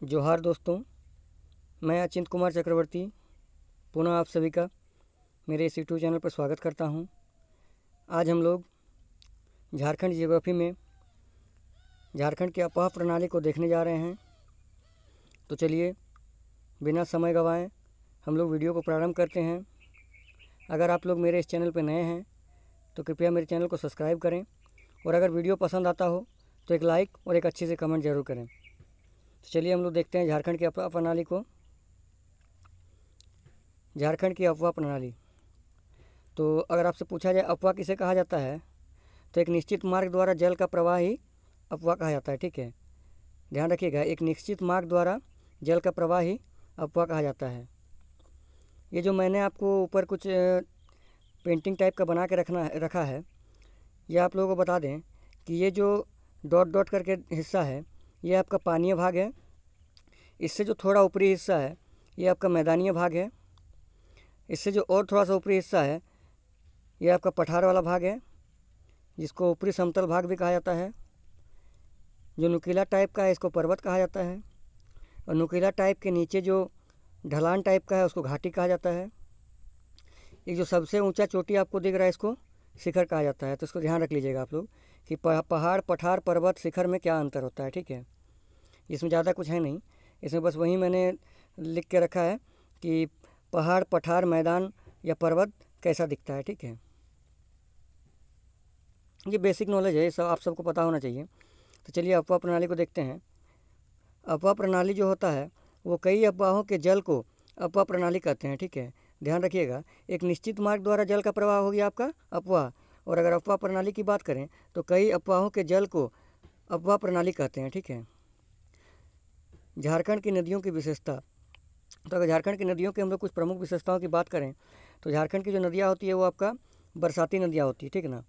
जोहार दोस्तों, मैं अचिंत कुमार चक्रवर्ती पुनः आप सभी का मेरे इस यूट्यूब चैनल पर स्वागत करता हूं। आज हम लोग झारखंड ज्योग्राफी में झारखंड की अफवाह प्रणाली को देखने जा रहे हैं। तो चलिए बिना समय गंवाए हम लोग वीडियो को प्रारंभ करते हैं। अगर आप लोग मेरे इस चैनल पर नए हैं तो कृपया मेरे चैनल को सब्सक्राइब करें, और अगर वीडियो पसंद आता हो तो एक लाइक और एक अच्छी से कमेंट ज़रूर करें। तो चलिए हम लोग देखते हैं झारखंड की अफवाह प्रणाली को। झारखंड की अफवाह प्रणाली, तो अगर आपसे पूछा जाए अफवाह किसे कहा जाता है, तो एक निश्चित मार्ग द्वारा जल का प्रवाह ही अफवाह कहा जाता है। ठीक है, ध्यान रखिएगा, एक निश्चित मार्ग द्वारा जल का प्रवाह ही अफवाह कहा जाता है। ये जो मैंने आपको ऊपर कुछ पेंटिंग टाइप का बना के रखा है, ये आप लोगों को बता दें कि ये जो डॉट डॉट करके हिस्सा है ये आपका पानीय भाग है। इससे जो थोड़ा ऊपरी हिस्सा है ये आपका मैदानीय भाग है। इससे जो और थोड़ा सा ऊपरी हिस्सा है ये आपका पठार वाला भाग है, जिसको ऊपरी समतल भाग भी कहा जाता है। जो नुकीला टाइप का है इसको पर्वत कहा जाता है, और नुकीला टाइप के नीचे जो ढलान टाइप का है उसको घाटी कहा जाता है। ये जो सबसे ऊंचा चोटी आपको दिख रहा है इसको शिखर कहा जाता है। तो इसको ध्यान रख लीजिएगा आप लोग कि पहाड़, पठार, पर्वत, शिखर में क्या अंतर होता है। ठीक है, इसमें ज़्यादा कुछ है नहीं, इसमें बस वही मैंने लिख के रखा है कि पहाड़, पठार, मैदान या पर्वत कैसा दिखता है। ठीक है, ये बेसिक नॉलेज है, ये सब आप सबको पता होना चाहिए। तो चलिए अफवाह प्रणाली को देखते हैं। अफवाह प्रणाली जो होता है वो कई अफवाहों के जल को अफवाह प्रणाली कहते हैं। ठीक है, ध्यान रखिएगा, एक निश्चित मार्ग द्वारा जल का प्रवाह हो गया आपका अफवाह, और अगर अफवाह प्रणाली की बात करें तो कई अफवाहों के जल को अफवाह प्रणाली कहते हैं। ठीक है, झारखंड की नदियों की विशेषता, तो अगर झारखंड की नदियों की हम लोग कुछ प्रमुख विशेषताओं की बात करें तो झारखंड की जो नदियाँ होती है वो आपका बरसाती नदियाँ होती है। ठीक है ना,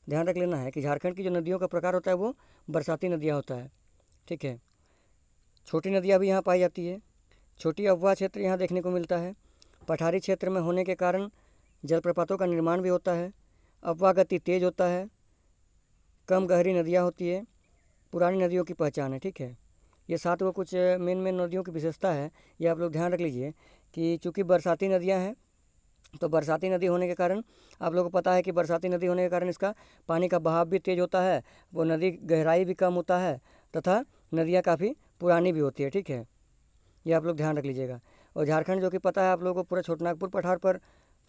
ध्यान रख लेना है कि झारखंड की जो नदियों का प्रकार होता है वो बरसाती नदियाँ होता है। ठीक है, छोटी नदियाँ भी यहाँ पाई जाती है। छोटी अफवाह क्षेत्र यहाँ देखने को मिलता है। पठारी क्षेत्र में होने के कारण जलप्रपातों का निर्माण भी होता है। अफवाह गति तेज होता है। कम गहरी नदियाँ होती है। पुरानी नदियों की पहचान है। ठीक है, ये 7 वो कुछ मेन नदियों की विशेषता है, ये आप लोग ध्यान रख लीजिए कि चूँकि बरसाती नदियाँ हैं तो बरसाती नदी होने के कारण आप लोगों को पता है कि बरसाती नदी होने के कारण इसका पानी का बहाव भी तेज़ होता है, वो नदी गहराई भी कम होता है, तथा नदियाँ काफ़ी पुरानी भी होती है। ठीक है, ये आप लोग ध्यान रख लीजिएगा। और झारखंड जो कि पता है आप लोगों को पूरा छोटनागपुर पठार पर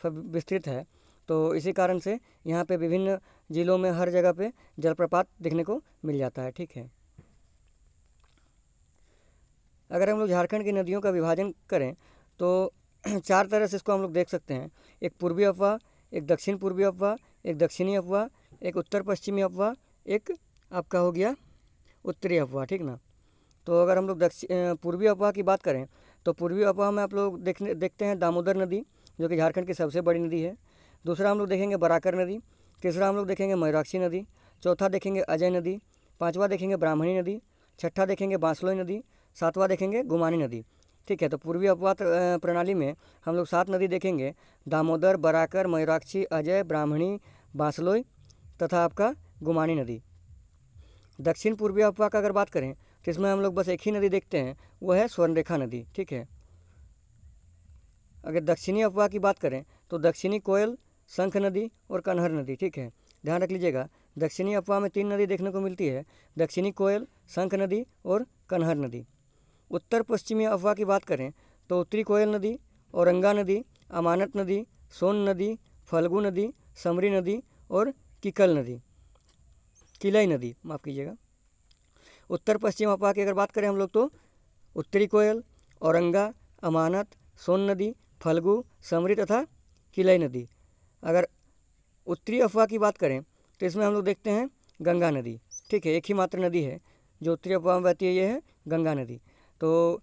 विस्तृत है, तो इसी कारण से यहाँ पे विभिन्न जिलों में हर जगह पे जलप्रपात देखने को मिल जाता है। ठीक है, अगर हम लोग झारखंड की नदियों का विभाजन करें तो 4 तरह से इसको हम लोग देख सकते हैं। एक पूर्वी अफवाह, एक दक्षिण पूर्वी अफवाह, एक दक्षिणी अफवाह, एक उत्तर पश्चिमी अफवाह, एक आपका हो गया उत्तरी अफवाह। ठीक ना, तो अगर हम लोग पूर्वी अफवाह की बात करें तो पूर्वी अफवाह में आप लोग देखते हैं दामोदर नदी, जो कि झारखंड की सबसे बड़ी नदी है। दूसरा हम लोग देखेंगे बराकर नदी। तीसरा हम लोग देखेंगे मयूराक्षी नदी। चौथा देखेंगे अजय नदी। पाँचवा देखेंगे ब्राह्मणी नदी। छठा देखेंगे बांसलोई नदी। सातवां देखेंगे गुमानी नदी। ठीक है, तो पूर्वी अफवाह प्रणाली में हम लोग 7 नदी देखेंगे: दामोदर, बराकर, मयूराक्षी, अजय, ब्राह्मणी, बांसलोई तथा आपका गुमानी नदी। दक्षिण पूर्वी अफवाह का अगर बात करें तो इसमें हम लोग बस एक ही नदी देखते हैं, वो है स्वर्णरेखा नदी। ठीक है, अगर दक्षिणी अफवाह की बात करें तो दक्षिणी कोयल, शंख नदी और कन्हर नदी। ठीक है, ध्यान रख लीजिएगा, दक्षिणी अफवाह में 3 नदी देखने को मिलती है: दक्षिणी कोयल, शंख नदी और कन्हर नदी। उत्तर पश्चिमी अफवाह की बात करें तो उत्तरी कोयल नदी, औरंगा नदी, अमानत नदी, सोन नदी, फल्गु नदी, समरी नदी और किकल नदी, किलई नदी, माफ़ कीजिएगा। उत्तर पश्चिम अफवाह की अगर बात करें हम लोग तो उत्तरी कोयल, औरंगा, अमानत, सोन नदी, फल्गु, समरी तथा किलई नदी। अगर उत्तरी अफवाह की बात करें तो इसमें हम लोग देखते हैं गंगा नदी। ठीक है, एक ही मात्र नदी है जो उत्तरी अफवाह में बहती है, ये है गंगा नदी। तो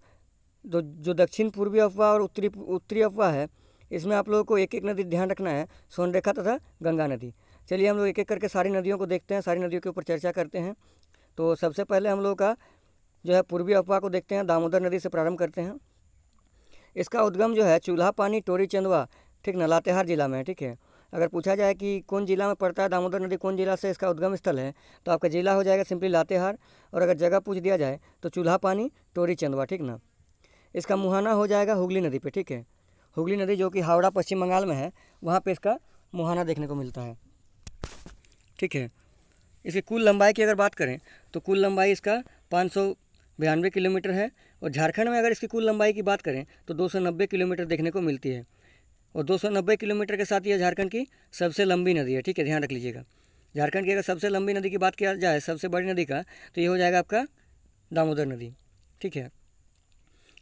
जो दक्षिण पूर्वी अफवाह और उत्तरी अफवाह है, इसमें आप लोगों को एक एक नदी ध्यान रखना है, स्वर्णरेखा तथा गंगा नदी। चलिए हम लोग एक एक करके सारी नदियों को देखते हैं, सारी नदियों के ऊपर चर्चा करते हैं। तो सबसे पहले हम लोग का जो है पूर्वी अफवाह को देखते हैं, दामोदर नदी से प्रारंभ करते हैं। इसका उद्गम जो है चूल्हा पानी टोरी चंदवा, ठीक ना, लातेहार जिला में है। ठीक है, अगर पूछा जाए कि कौन जिला में पड़ता है दामोदर नदी, कौन जिला से इसका उद्गम स्थल है, तो आपका जिला हो जाएगा सिंपली लातेहार। और अगर जगह पूछ दिया जाए तो चूल्हा पानी, टोरी चंदवा, ठीक ना। इसका मुहाना हो जाएगा हुगली नदी पे, ठीक है। हुगली नदी जो कि हावड़ा पश्चिम बंगाल में है, वहाँ पे इसका मुहाना देखने को मिलता है, ठीक है। इसकी कुल लंबाई की अगर बात करें तो कुल लंबाई इसका 592 किलोमीटर है। और झारखंड में अगर इसकी कुल लंबाई की बात करें तो 290 किलोमीटर देखने को मिलती है। और 290 किलोमीटर के साथ यह झारखंड की सबसे लंबी नदी है, ठीक है, ध्यान रख लीजिएगा। झारखंड की अगर सबसे लंबी नदी की बात किया जाए, सबसे बड़ी नदी का, तो ये हो जाएगा आपका दामोदर नदी, ठीक है।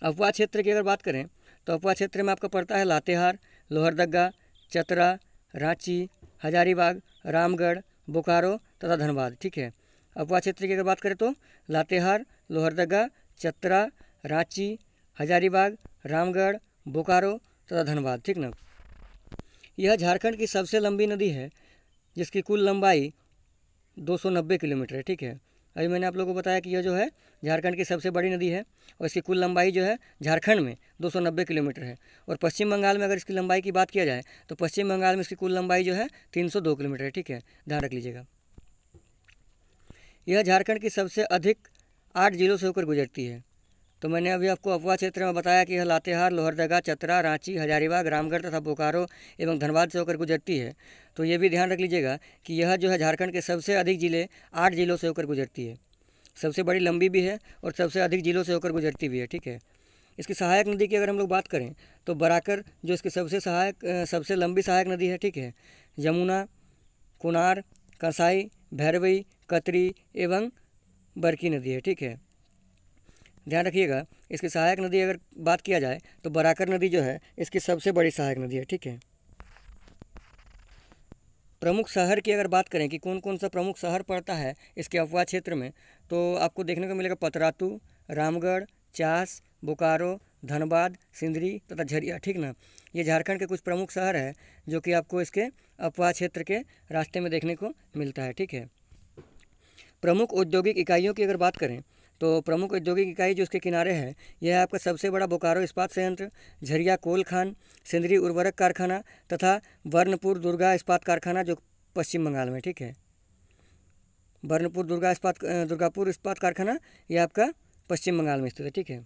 अफवाह क्षेत्र की अगर बात करें तो अफवाह क्षेत्र में आपका पड़ता है लातेहार, लोहरदगा, चतरा, रांची, हजारीबाग, रामगढ़, बोकारो तथा धनबाद, ठीक है। अफवाह क्षेत्र की अगर बात करें तो लातेहार, लोहरदगा, चतरा, रांची, हजारीबाग, रामगढ़, बोकारो तथा धनबाद, ठीक ना। यह झारखंड की सबसे लंबी नदी है जिसकी कुल लंबाई 290 किलोमीटर है, ठीक है। अभी मैंने आप लोगों को बताया कि यह जो है झारखंड की सबसे बड़ी नदी है और इसकी कुल लंबाई जो है झारखंड में 290 किलोमीटर है। और पश्चिम बंगाल में अगर इसकी लंबाई की बात किया जाए तो पश्चिम बंगाल में इसकी कुल लंबाई जो है 302 किलोमीटर है, ठीक है, ध्यान रख लीजिएगा। यह झारखंड की सबसे अधिक 8 जिलों से होकर गुजरती है। तो मैंने अभी आपको अफवाह क्षेत्र में बताया कि यह लातेहार, लोहरदगा, चतरा, रांची, हजारीबाग, रामगढ़ तथा बोकारो एवं धनबाद से होकर गुजरती है। तो ये भी ध्यान रख लीजिएगा कि यह जो है झारखंड के सबसे अधिक जिले 8 जिलों से होकर गुजरती है। सबसे बड़ी लंबी भी है और सबसे अधिक जिलों से होकर गुजरती भी है, ठीक है। इसकी सहायक नदी की अगर हम लोग बात करें तो बराकर जो इसकी सबसे लंबी सहायक नदी है, ठीक है। यमुना, कुनार, कसाई, भैरवी, कतरी एवं बरकी नदी है, ठीक है, ध्यान रखिएगा। इसकी सहायक नदी अगर बात किया जाए तो बराकर नदी जो है इसकी सबसे बड़ी सहायक नदी है, ठीक है। प्रमुख शहर की अगर बात करें कि कौन कौन सा प्रमुख शहर पड़ता है इसके अफवाह क्षेत्र में, तो आपको देखने को मिलेगा पतरातू, रामगढ़, चास, बोकारो, धनबाद, सिंदरी तथा झरिया, ठीक ना। ये झारखंड के कुछ प्रमुख शहर है जो कि आपको इसके अफवाह क्षेत्र के रास्ते में देखने को मिलता है, ठीक है। प्रमुख औद्योगिक इकाइयों की अगर बात करें तो प्रमुख औद्योगिक इकाई जो इसके किनारे है यह है आपका सबसे बड़ा बोकारो इस्पात संयंत्र, झरिया कोल खान, सिंदरी उर्वरक कारखाना तथा बर्नपुर दुर्गा इस्पात कारखाना जो पश्चिम बंगाल में, ठीक है। बर्नपुर दुर्गापुर इस्पात कारखाना यह आपका पश्चिम बंगाल में स्थित है, ठीक है।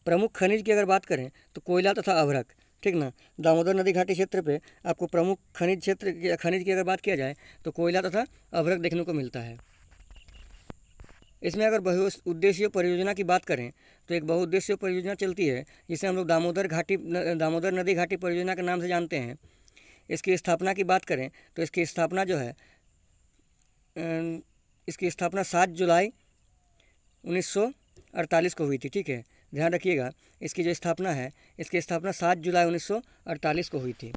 प्रमुख खनिज की अगर बात करें तो कोयला तथा अभ्रक, ठीक ना। दामोदर नदी घाटी क्षेत्र पे आपको प्रमुख खनिज की अगर बात किया जाए तो कोयला तथा अभ्रक देखने को मिलता है। इसमें अगर बहुउद्देशीय परियोजना की बात करें तो एक बहुउद्देशीय परियोजना चलती है जिसे हम लोग दामोदर नदी घाटी परियोजना के नाम से जानते हैं। इसकी स्थापना की बात करें तो इसकी स्थापना जो है इसकी स्थापना 7 जुलाई 1948 को हुई थी, ठीक है, ध्यान रखिएगा। इसकी जो स्थापना है इसकी स्थापना 7 जुलाई 1948 को हुई थी।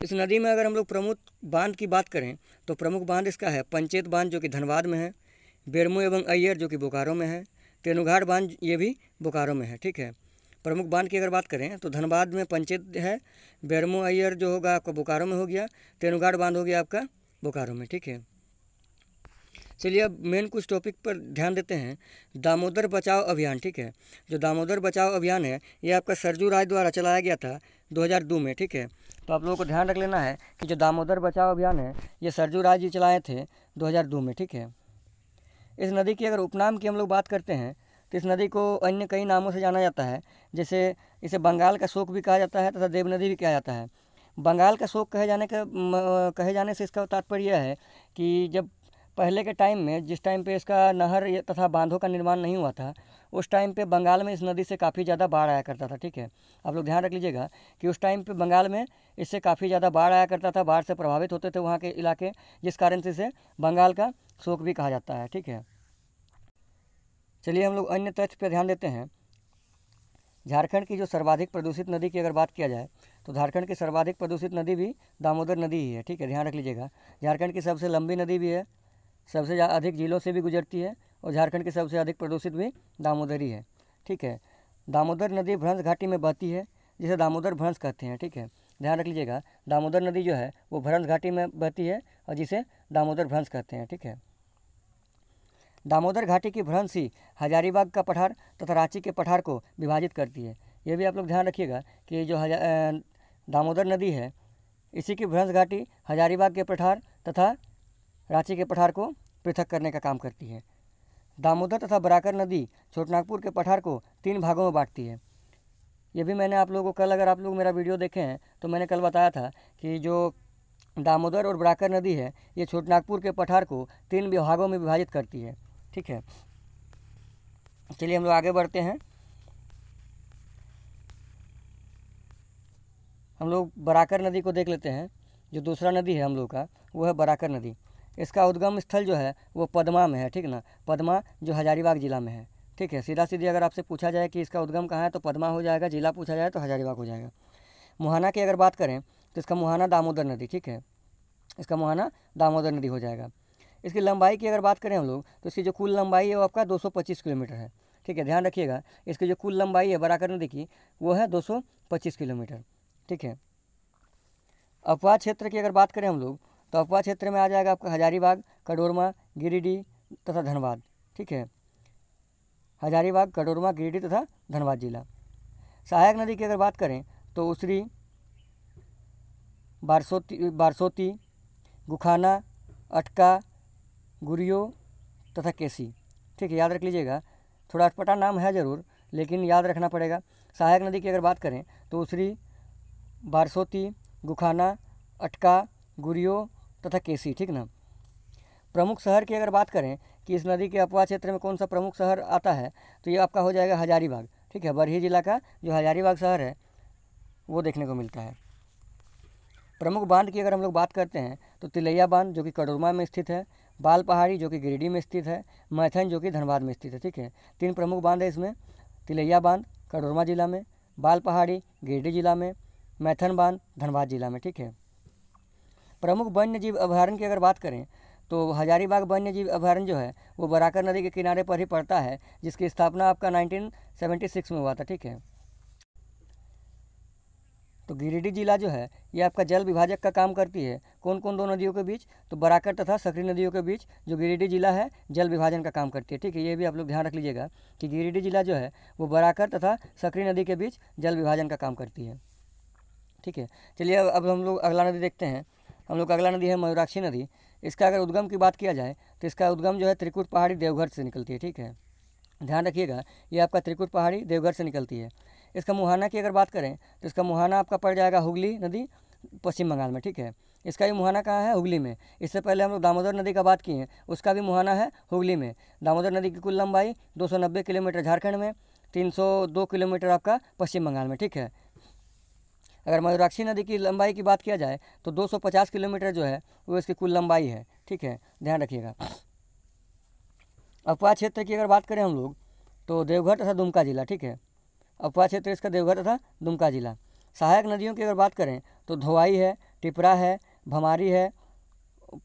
इस नदी में अगर हम लोग प्रमुख बांध की बात करें तो प्रमुख बांध इसका है पंचेत बांध जो कि धनबाद में है, बेरमो एवं अय्यर जो कि बोकारो में है, तेनुघाट बांध ये भी बोकारो में है, ठीक है। प्रमुख बांध की अगर बात करें तो धनबाद में पंचेत है, बेरमो अय्यर जो होगा आपका बोकारो में हो गया, तेनुघाट बांध हो गया आपका बोकारो में, ठीक है। चलिए अब मेन कुछ टॉपिक पर ध्यान देते हैं। दामोदर बचाओ अभियान, ठीक है। जो दामोदर बचाओ अभियान है ये आपका सरजू राय द्वारा चलाया गया था 2002 में, ठीक है। तो आप लोगों को ध्यान रख लेना है कि जो दामोदर बचाओ अभियान है ये सरजू राय जी चलाए थे 2002 में, ठीक है। इस नदी की अगर उपनाम की हम लोग बात करते हैं तो इस नदी को अन्य कई नामों से जाना जाता है, जैसे इसे बंगाल का शोक भी कहा जाता है तथा देव नदी भी कहा जाता है। बंगाल का शोक कहे जाने से इसका तात्पर्य यह है कि जब पहले के टाइम में जिस टाइम पे इसका नहर तथा बांधों का निर्माण नहीं हुआ था उस टाइम पे बंगाल में इस नदी से काफ़ी ज़्यादा बाढ़ आया करता था, ठीक है। आप लोग ध्यान रख लीजिएगा कि उस टाइम पे बंगाल में इससे काफ़ी ज़्यादा बाढ़ आया करता था, बाढ़ से प्रभावित होते थे वहाँ के इलाके, जिस कारण से इसे बंगाल का शोक भी कहा जाता है, ठीक है। चलिए हम लोग अन्य तथ्य पर ध्यान देते हैं। झारखंड की जो सर्वाधिक प्रदूषित नदी की अगर बात किया जाए तो झारखंड की सर्वाधिक प्रदूषित नदी भी दामोदर नदी ही है, ठीक है, ध्यान रख लीजिएगा। झारखंड की सबसे लंबी नदी भी है, सबसे अधिक जिलों से भी गुजरती है और झारखंड की सबसे अधिक प्रदूषित भी दामोदरी है, ठीक है। दामोदर नदी भ्रंश घाटी में बहती है जिसे दामोदर भ्रंश कहते हैं, ठीक है, ध्यान रख लीजिएगा। दामोदर नदी जो है वो भ्रंश घाटी में बहती है और जिसे दामोदर भ्रंश कहते हैं, ठीक है। दामोदर घाटी की भ्रंश ही हजारीबाग का पठार तथा रांची के पठार को विभाजित करती है। ये भी आप लोग ध्यान रखिएगा कि जो दामोदर नदी है, इसी की भ्रंश घाटी हजारीबाग के पठार तथा रांची के पठार को पृथक करने का काम करती है। दामोदर तथा बराकर नदी छोटनागपुर के पठार को 3 भागों में बांटती है। ये भी मैंने आप लोगों को कल, अगर आप लोग मेरा वीडियो देखे हैं तो मैंने कल बताया था कि जो दामोदर और बराकर नदी है ये छोटनागपुर के पठार को 3 विभागों में विभाजित करती है। ठीक है, चलिए हम लोग आगे बढ़ते हैं। हम लोग बराकर नदी को देख लेते हैं। जो दूसरा नदी है हम लोग का वो है बराकर नदी। इसका उद्गम स्थल जो है वो पदमा में है। ठीक ना, पदमा जो हजारीबाग ज़िला में है। ठीक है, सीधा सीधी अगर आपसे पूछा जाए कि इसका उद्गम कहाँ है तो पदमा हो जाएगा, जिला पूछा जाए तो हजारीबाग हो जाएगा। मुहाना की अगर बात करें तो इसका मुहाना दामोदर नदी। ठीक है, इसका मुहाना दामोदर नदी हो जाएगा। इसकी लंबाई की अगर बात करें हम लोग तो इसकी जो कुल लंबाई है वो आपका 225 किलोमीटर है। ठीक है, ध्यान रखिएगा, इसकी जो कुल लंबाई है बराकर नदी की वो है 225 किलोमीटर। ठीक है, अपवाद क्षेत्र की अगर बात करें हम लोग तो अपवाद क्षेत्र में आ जाएगा आपका हजारीबाग, कडोरमा, गिरिडीह तथा धनबाद। ठीक है, हजारीबाग, कडोरमा, गिरिडीह तथा धनबाद जिला। सहायक नदी की अगर बात करें तो उसरी, बारसोती, गुखाना, अटका, गुरियो तथा केसी। ठीक है, याद रख लीजिएगा, थोड़ा अटपटा नाम है ज़रूर लेकिन याद रखना पड़ेगा। सहायक नदी की अगर बात करें तो उसरी, बारसोती, गुखाना, अटका, गुरियो तथा केसी। ठीक ना। प्रमुख शहर की अगर बात करें कि इस नदी के अपवाद क्षेत्र में कौन सा प्रमुख शहर आता है तो ये आपका हो जाएगा हजारीबाग। ठीक है, बरही जिला का जो हजारीबाग शहर है वो देखने को मिलता है। प्रमुख बांध की अगर हम लोग बात करते हैं तो तिलैया बांध जो कि कडोरमा में स्थित है, बाल पहाड़ी जो कि गिरिडीह में स्थित है, मैथन जो कि धनबाद में स्थित है। ठीक है, 3 प्रमुख बांध है इसमें, तिलैया बांध कडोरमा जिला में, बाल पहाड़ी गिरिडीह जिला में, मैथन बांध धनबाद जिला में। ठीक है, प्रमुख वन्य जीव अभयारण्य की अगर बात करें तो हजारीबाग वन्य जीव अभयारण्य जो है वो बराकर नदी के किनारे पर ही पड़ता है, जिसकी स्थापना आपका 1976 में हुआ था। ठीक है, तो गिरिडीह जिला जो है ये आपका जल विभाजक का काम करती है। कौन कौन 2 नदियों के बीच, तो बराकर तथा सकरी नदियों के बीच जो गिरिडीह जिला है जल विभाजन का काम करती है। ठीक है, ये भी आप लोग ध्यान रख लीजिएगा कि गिरिडीह जिला जो है वो बराकर तथा सकरी नदी के बीच जल विभाजन का काम करती है। ठीक है, चलिए अब हम लोग अगला नदी देखते हैं। हम लोग का अगला नदी है मयूराक्षी नदी। इसका अगर उद्गम की बात किया जाए तो इसका उद्गम जो है त्रिकुट पहाड़ी देवघर से निकलती है। ठीक है, ध्यान रखिएगा, ये आपका त्रिकुट पहाड़ी देवघर से निकलती है। इसका मुहाना की अगर बात करें तो इसका मुहाना आपका पड़ जाएगा हुगली नदी, पश्चिम बंगाल में। ठीक है, इसका भी मुहाना कहाँ है, हुगली में। इससे पहले हम लोग दामोदर नदी का बात किए हैं, उसका भी मुहाना है हुगली में। दामोदर नदी की कुल लंबाई 290 किलोमीटर झारखंड में, 302 किलोमीटर आपका पश्चिम बंगाल में। ठीक है, अगर मयूराक्षी नदी की लंबाई की बात किया जाए तो 250 किलोमीटर जो है वो इसकी कुल लंबाई है। ठीक है, ध्यान रखिएगा। अपवाद क्षेत्र की अगर बात करें हम लोग तो देवघर तथा दुमका जिला। ठीक है, अपवाद क्षेत्र इसका देवघर तथा दुमका जिला। सहायक नदियों की अगर बात करें तो धोवाई है, टिपरा है, भमारी है,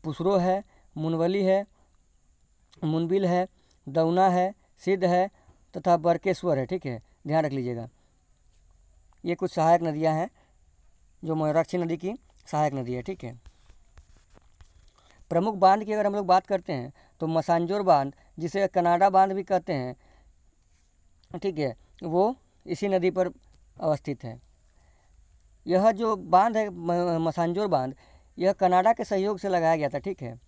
पुसरो है, मुनवली है, मुनबिल है, दौना है, सिद्ध है तथा बरकेश्वर है। ठीक है, ध्यान रख लीजिएगा, ये कुछ सहायक नदियां हैं जो मयूराक्षी नदी की सहायक नदी है। ठीक है, प्रमुख बांध की अगर हम लोग बात करते हैं तो मसांजोर बांध, जिसे कनाडा बांध भी कहते हैं, ठीक है, वो इसी नदी पर अवस्थित है। यह जो बांध है मसांजोर बांध, यह कनाडा के सहयोग से लगाया गया था। ठीक है,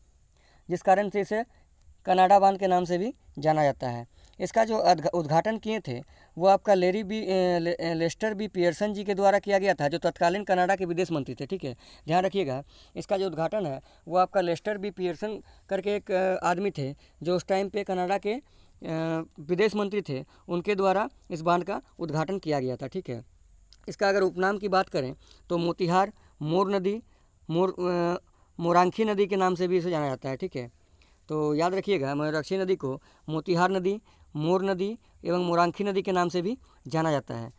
जिस कारण से इसे कनाडा बांध के नाम से भी जाना जाता है। इसका जो उद्घाटन किए थे वो आपका लेस्टर बी पियर्सन जी के द्वारा किया गया था, जो तत्कालीन कनाडा के विदेश मंत्री थे। ठीक है, ध्यान रखिएगा, इसका जो उद्घाटन है वो आपका लेस्टर बी पियर्सन करके एक आदमी थे जो उस टाइम पे कनाडा के विदेश मंत्री थे, उनके द्वारा इस बांध का उद्घाटन किया गया था। ठीक है, इसका अगर उपनाम की बात करें तो मोतिहार, मोर नदी, मोरांखी नदी के नाम से भी इसे जाना जाता है। ठीक है, तो याद रखिएगा, मयूराक्षी नदी को मोतिहार नदी, मोर नदी एवं मोरांखी नदी के नाम से भी जाना जाता है।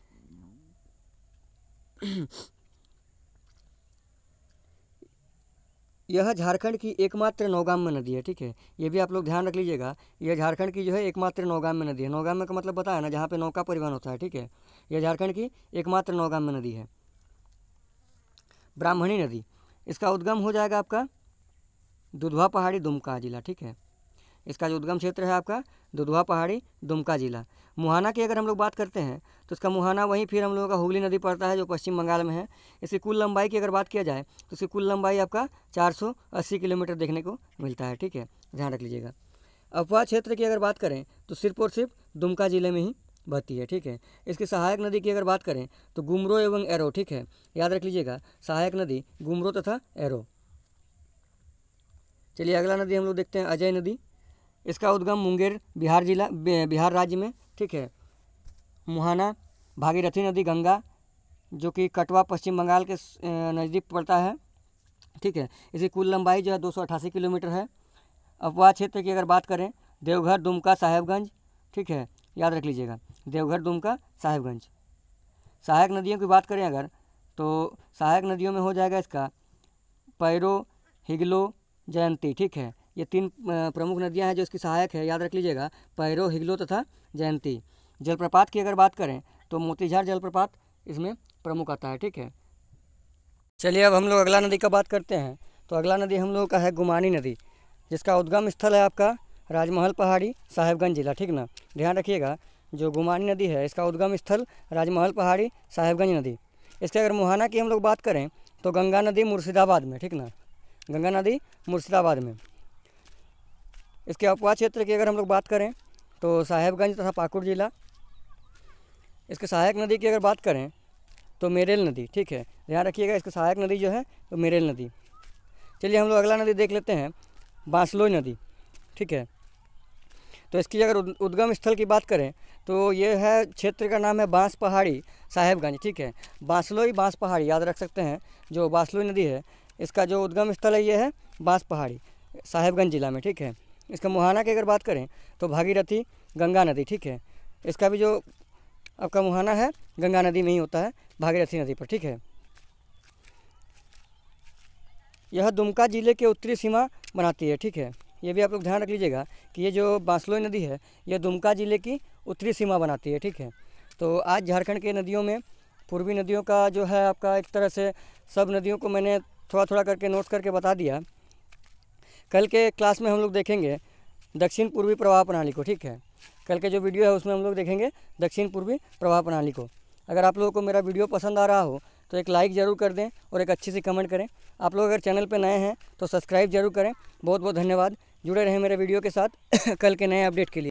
यह झारखंड की एकमात्र नौगाम्य नदी है। ठीक है, ये भी आप लोग ध्यान रख लीजिएगा, यह झारखंड की जो है एकमात्र नौगाम्य नदी है। नौगाम्य का मतलब पता है ना, जहाँ पे नौका परिवहन होता है। ठीक है, यह झारखंड की एकमात्र नौगाम्य नदी है। ब्राह्मणी नदी, इसका उद्गम हो जाएगा आपका दुधवा पहाड़ी दुमका जिला। ठीक है, इसका जो उद्गम क्षेत्र है आपका दुधवा पहाड़ी, दुमका जिला। मुहाना की अगर हम लोग बात करते हैं तो इसका मुहाना वहीं फिर हम लोगों का हुगली नदी पड़ता है जो पश्चिम बंगाल में है। इसकी कुल लंबाई की अगर बात किया जाए तो इसकी कुल लंबाई आपका 480 किलोमीटर देखने को मिलता है, ठीक है, ध्यान रख लीजिएगा। अफवाह क्षेत्र की अगर बात करें तो सिर्फ और सिर्फ दुमका जिले में ही बहती है, ठीक है। इसकी सहायक नदी की अगर बात करें तो गुमरो एवं एरो, ठीक है, याद रख लीजिएगा, सहायक नदी गुमरो तथा एरो। चलिए अगला नदी हम लोग देखते हैं अजय नदी। इसका उद्गम मुंगेर बिहार जिला बिहार राज्य में, ठीक है। मुहाना, भागीरथी नदी गंगा जो कि कटवा पश्चिम बंगाल के नज़दीक पड़ता है, ठीक है। इसकी कुल लंबाई जो है 288 किलोमीटर है। अफवाह क्षेत्र की अगर बात करें देवघर, दुमका, साहेबगंज, ठीक है, याद रख लीजिएगा, देवघर, दुमका, साहेबगंज। सहायक नदियों की बात करें अगर तो सहायक नदियों में हो जाएगा इसका पैरो, हिगलो, जयंती, ठीक है। ये 3 प्रमुख नदियां हैं जो इसकी सहायक है, याद रख लीजिएगा, पैरो, हिगलो तथा जयंती। जलप्रपात की अगर बात करें तो मोतीझार जलप्रपात इसमें प्रमुख आता है, ठीक है। चलिए अब हम लोग अगला नदी का बात करते हैं। तो अगला नदी हम लोगों का है गुमानी नदी, जिसका उद्गम स्थल है आपका राजमहल पहाड़ी, साहेबगंज जिला, ठीक ना, ध्यान रखिएगा। जो गुमानी नदी है इसका उद्गम स्थल राजमहल पहाड़ी, साहेबगंज नदी। इसके अगर मुहाना की हम लोग बात करें तो गंगा नदी मुर्शिदाबाद में, ठीक ना, गंगा नदी मुर्शिदाबाद में। इसके अफवाह क्षेत्र की अगर हम लोग बात करें तो साहेबगंज तथा पाकुड़ जिला। इसके सहायक नदी की अगर बात करें तो मेरेल नदी, ठीक है, ध्यान रखिएगा, इसकी सहायक नदी जो है तो मेरेल नदी। चलिए हम लोग अगला नदी देख लेते हैं बांसलोई नदी, ठीक है। तो इसकी अगर उद्गम स्थल की बात करें तो ये है, क्षेत्र का नाम है बांस पहाड़ी, साहेबगंज, ठीक है। बांसलोई, बांस पहाड़ी याद रख सकते हैं। जो बांसलोई नदी है इसका जो उद्गम स्थल है ये है बांस पहाड़ी, साहेबगंज जिला में, ठीक है। इसका मुहाना की अगर बात करें तो भागीरथी गंगा नदी, ठीक है। इसका भी जो आपका मुहाना है गंगा नदी में ही होता है, भागीरथी नदी पर, ठीक है। यह दुमका जिले के उत्तरी सीमा बनाती है, ठीक है। ये भी आप लोग ध्यान रख लीजिएगा कि ये जो बांसलोई नदी है ये दुमका जिले की उत्तरी सीमा बनाती है, ठीक है। तो आज झारखंड के नदियों में पूर्वी नदियों का जो है आपका एक तरह से सब नदियों को मैंने थोड़ा थोड़ा करके नोट करके बता दिया। कल के क्लास में हम लोग देखेंगे दक्षिण पूर्वी प्रवाह प्रणाली को, ठीक है। कल के जो वीडियो है उसमें हम लोग देखेंगे दक्षिण पूर्वी प्रवाह प्रणाली को। अगर आप लोगों को मेरा वीडियो पसंद आ रहा हो तो एक लाइक ज़रूर कर दें और एक अच्छी सी कमेंट करें। आप लोग अगर चैनल पर नए हैं तो सब्सक्राइब जरूर करें। बहुत बहुत धन्यवाद, जुड़े रहें मेरे वीडियो के साथ कल के नए अपडेट के लिए।